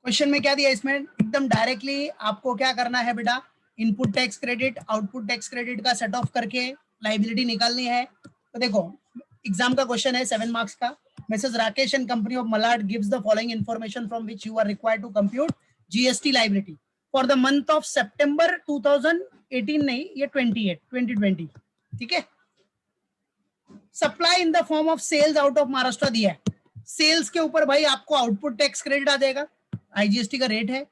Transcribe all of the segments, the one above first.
Question में क्या दिया इसमें, एकदम डायरेक्टली आपको क्या करना है बेटा, input tax credit output tax credit का सेट ऑफ करके लाइबिलिटी निकालनी है। तो देखो एग्जाम का क्वेश्चन है 7 मार्क्स का। Mrs Rakesh and company of Malad gives the following information from which you are required to compute GST liability for the month of सितंबर 2018, नहीं ये 2020, ठीक है। Supply in the form of sales out of Maharashtra दिया है। Sales के ऊपर भाई आपको आउटपुट टैक्स क्रेडिट आ जाएगा, आईजीएसटी का रेट है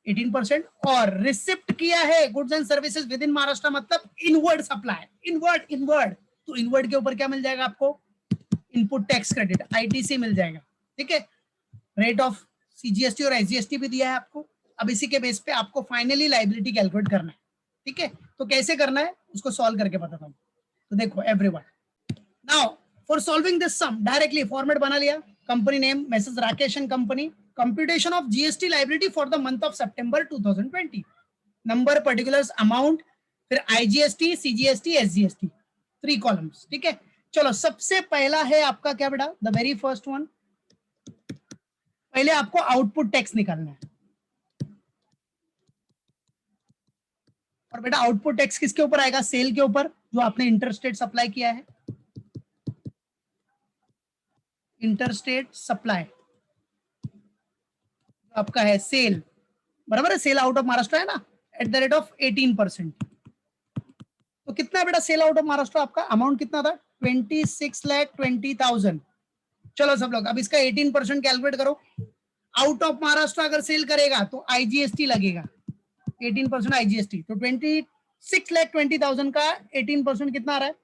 18%, और रिसिप्ट किया है goods and services with in Maharashtra, मतलब इनवर्ड सप्लाई, इनवर्ड तो इनवर्ड के ऊपर क्या मिल जाएगा आपको, इनपुट टैक्स क्रेडिट आईटीसी मिल जाएगा, ठीक है। रेट ऑफ सीजीएसटी और एसजीएसटी भी दिया है आपको। अब इसी के बेस पे आपको फाइनली लाइबिलिटी कैलकुलेट करना है, ठीक है। तो कैसे करना है उसको सॉल्व करके बताता हूं। तो देखो everyone, now for solving this sum directly format बना लिया, company name Mrs Rakesh and company, computation of GST liability for the month of September 2020, number particulars amount, फिर आईजीएसटी सीजीएसटी एसजीएसटी, 3 कॉलम्स, ठीक है। चलो सबसे पहला है आपका क्या बेटा, द वेरी फर्स्ट वन, पहले आपको आउटपुट टैक्स निकालना है। और बेटा आउटपुट टैक्स किसके ऊपर आएगा, सेल के ऊपर, जो आपने इंटरस्टेट सप्लाई किया है, इंटरस्टेट सप्लाई आपका है सेल, बराबर है, सेल आउट ऑफ महाराष्ट्र है ना, एट द रेट ऑफ 18%। तो कितना है बेटा सेल आउट ऑफ महाराष्ट्र, आपका अमाउंट कितना था, 26,20,000। चलो सब लोग अब इसका 18% कैलकुलेट करो। आउट ऑफ महाराष्ट्र अगर सेल करेगा तो आईजीएसटी लगेगा 18% आईजीएसटी, तो 26,20,000 का 18% कितना आ रहा है,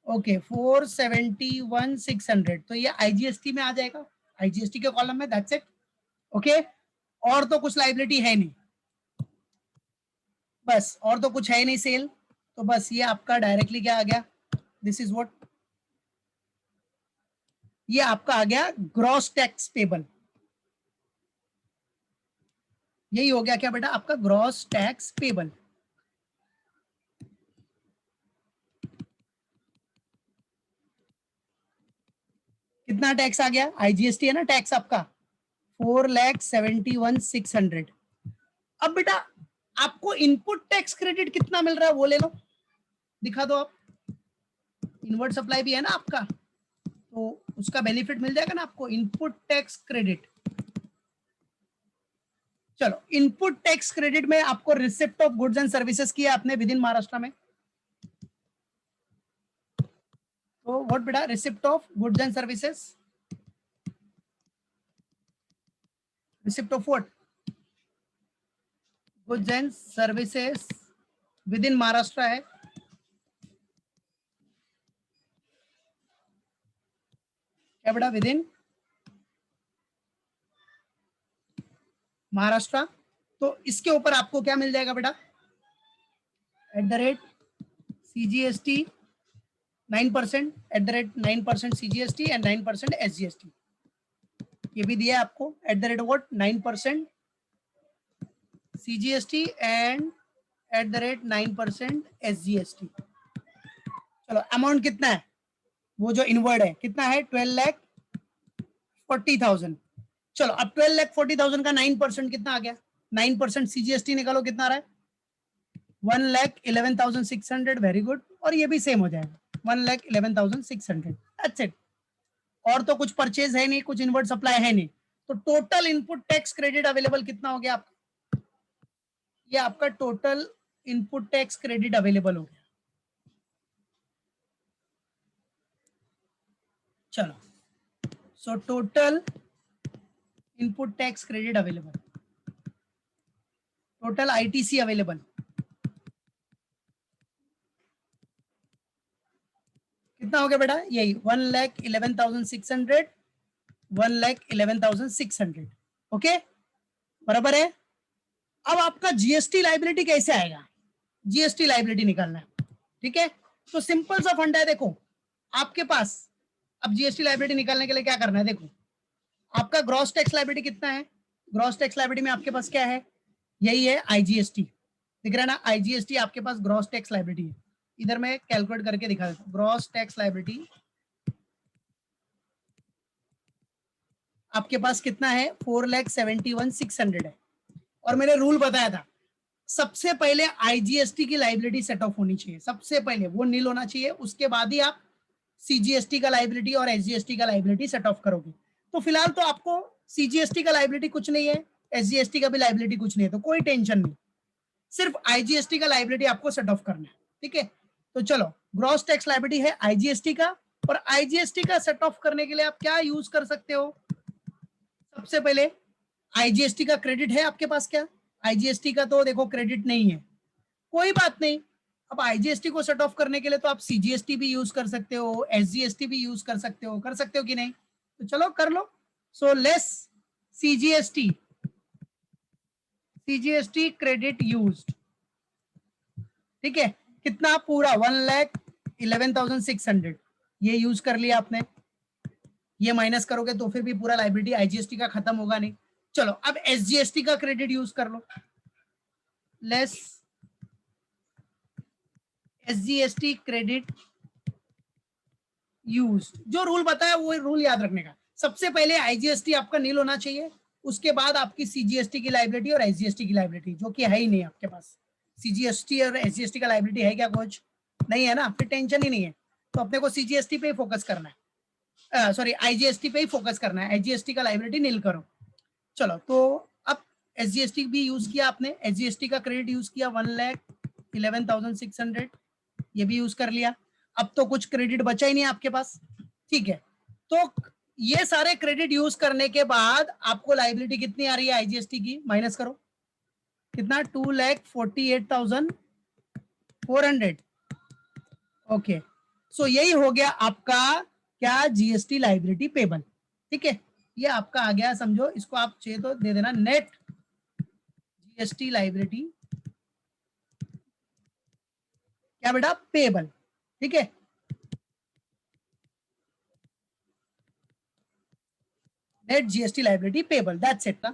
ओके 471,600, तो ये आईजीएसटी में आ जाएगा, आईजीएसटी के कॉलम में, दैट्स इट, ओके। और तो कुछ लाइबिलिटी है नहीं, बस और तो कुछ है नहीं सेल, तो बस ये आपका डायरेक्टली क्या आ गया, दिस इज व्हाट, ये आपका आ गया ग्रॉस टैक्स पेबल, यही हो गया क्या बेटा आपका ग्रॉस टैक्स पेबल। कितना टैक्स आ गया, आईजीएसटी है ना टैक्स आपका 4,71,600। अब बेटा आपको इनपुट टैक्स क्रेडिट कितना मिल रहा है वो ले लो, दिखा दो आप, इनवर्ट सप्लाई भी है ना आपका, तो उसका बेनिफिट मिल जाएगा ना आपको, इनपुट टैक्स क्रेडिट। चलो इनपुट टैक्स क्रेडिट में आपको receipt of goods and services किया आपने विद इन महाराष्ट्र में, तो व्हाट बेटा, receipt of goods and services, receipt of what, goods and services with in Maharashtra है, क्या बेटा विद इन महाराष्ट्र। तो इसके ऊपर आपको क्या मिल जाएगा बेटा, at the rate CGST 9%, at the rate 9% CGST and 9% SGST, ये भी दिया है आपको, at the rate what 9% CGST and at the rate 9% SGST. चलो अमाउंट कितना है, वो जो इनवर्ड है कितना है, 12,40,000। चलो अब 12,40,000 का 9% कितना आ गया, 9% सीजीएसटी निकालो कितना आ रहा है, 1,11,600, वेरी गुड, और ये भी सेम हो जाएगा 1,11,600, दैट्स इट। और तो कुछ परचेज है नहीं, कुछ इनवर्ट सप्लाई है नहीं, तो total input tax credit available कितना हो गया आपका, ये आपका total input tax credit available हो गया। चलो so total input tax credit available, total ITC available कितना हो गया बेटा, यही 1,11,600, 1,11,600, ओके बराबर है। अब आपका जीएसटी लाइबिलिटी कैसे आएगा, जीएसटी लाइबिलिटी निकालना है, ठीक है। तो सिंपल सा फंडा है, देखो आपके पास अब जीएसटी लाइबिलिटी निकालने के लिए क्या करना है, देखो आपका ग्रॉस टैक्स लाइबिलिटी कितना है, ग्रॉस टैक्स लाइबिलिटी में आपके पास क्या है, यही है आईजीएसटी, दिख रहा है ना, आईजीएसटी आपके पास ग्रॉस टैक्स लाइबिलिटी है। इधर मैं कैलकुलेट करके दिखा देता हूं, ग्रॉस टैक्स लाइबिलिटी आपके पास कितना है 4,71,600 है। और मैंने रूल बताया था, सबसे पहले आईजीएसटी की लाइबिलिटी सेट ऑफ होनी चाहिए, सबसे पहले वो नील होना चाहिए, उसके बाद ही आप सीजीएसटी का लाइबिलिटी और एसजीएसटी का लाइबिलिटी सेट ऑफ करोगे। तो फिलहाल तो आपको सीजीएसटी का लाइबिलिटी कुछ नहीं है, एसजीएसटी का भी लाइबिलिटी कुछ नहीं है, तो कोई टेंशन नहीं, सिर्फ आईजीएसटी का लाइबिलिटी आपको सेट ऑफ करना है। ठीक है, तो चलो, ग्रॉस टैक्स लाइबिलिटी है आईजीएसटी का, और आईजीएसटी का सेट ऑफ करने के लिए आप क्या यूज कर सकते हो? सबसे पहले आईजीएसटी का क्रेडिट है आपके पास क्या? आईजीएसटी का तो देखो क्रेडिट नहीं है, कोई बात नहीं। अब आईजीएसटी को सेट ऑफ करने के लिए तो आप सीजीएसटी भी यूज कर सकते हो, एसजीएसटी भी यूज कर सकते हो कि नहीं? तो चलो कर लो। So less CGST, CGST credit used. ठीक है, कितना? पूरा 1,11,600 ये यूज कर लिया आपने। ये माइनस करोगे तो फिर भी पूरा लाइबिलिटी आईजीएसटी का खत्म होगा नहीं। चलो अब एसजीएसटी का क्रेडिट यूज कर लो, लेस एसजीएसटी क्रेडिट यूज्ड। जो रूल बताया वो रूल याद रखने का, सबसे पहले आईजीएसटी आपका नील होना चाहिए, उसके बाद आपकी सीजीएसटी की लाइबिलिटी और एसजीएसटी की लाइबिलिटी, जो कि है ही नहीं आपके पास। सीजीएसटी और एसजीएसटी का लाइबिलिटी है क्या? कुछ नहीं है ना, फिर टेंशन ही नहीं है। तो अपने को सीजीएसटी पे ही फोकस करना है, सॉरी आईजीएसटी पे ही फोकस करना है, एसजीएसटी का लाइबिलिटी नील करो। चलो, तो अब एसजीएसटी भी यूज किया आपने, एसजीएसटी का क्रेडिट यूज किया 1,11,600, ये भी यूज कर लिया। अब तो कुछ क्रेडिट बचा ही नहीं आपके पास। ठीक है, तो ये सारे क्रेडिट यूज करने के बाद आपको लाइबिलिटी कितनी आ रही है आईजीएसटी की? माइनस करो, कितना? 2,48,400। ओके, सो यही हो गया आपका क्या? GST liability payable. ठीक है, ये आपका आ गया, समझो इसको आप चाहिए तो दे देना नेट जीएसटी लाइबिलिटी क्या बेटा? पेबल। ठीक है, net GST liability payable, that's it ना।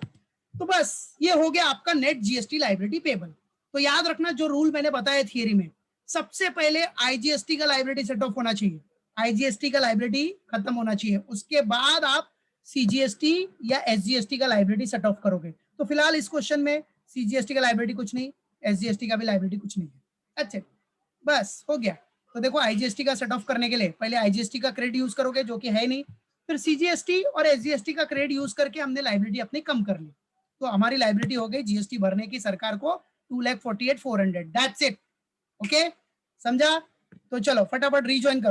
तो बस ये हो गया आपका नेट जीएसटी लाइबिलिटी पेबल। तो याद रखना जो रूल मैंने बताया थियरी में, सबसे पहले आईजीएसटी का लाइबिलिटी सेट ऑफ होना चाहिए, आईजीएसटी का लाइबिलिटी खत्म होना चाहिए, उसके बाद आप सीजीएसटी या एसजीएसटी का लाइबिलिटी सेट ऑफ करोगे। तो फिलहाल इस क्वेश्चन में सीजीएसटी का लाइबिलिटी कुछ नहीं, एसजीएसटी का भी लाइबिलिटी कुछ नहीं है। अच्छा, बस हो गया। तो देखो आईजीएसटी का सेट ऑफ करने के लिए पहले आईजीएसटी का क्रेडिट यूज करोगे, जो कि है नहीं, फिर सीजीएसटी और एसजीएसटी का क्रेडिट यूज करके हमने लाइबिलिटी अपनी कम कर ली। तो हमारी लाइबिलिटी हो गई जीएसटी भरने की सरकार को 2,48,400, दैट्स इट। ओके, समझा? तो चलो फटाफट रीज्वाइन करो।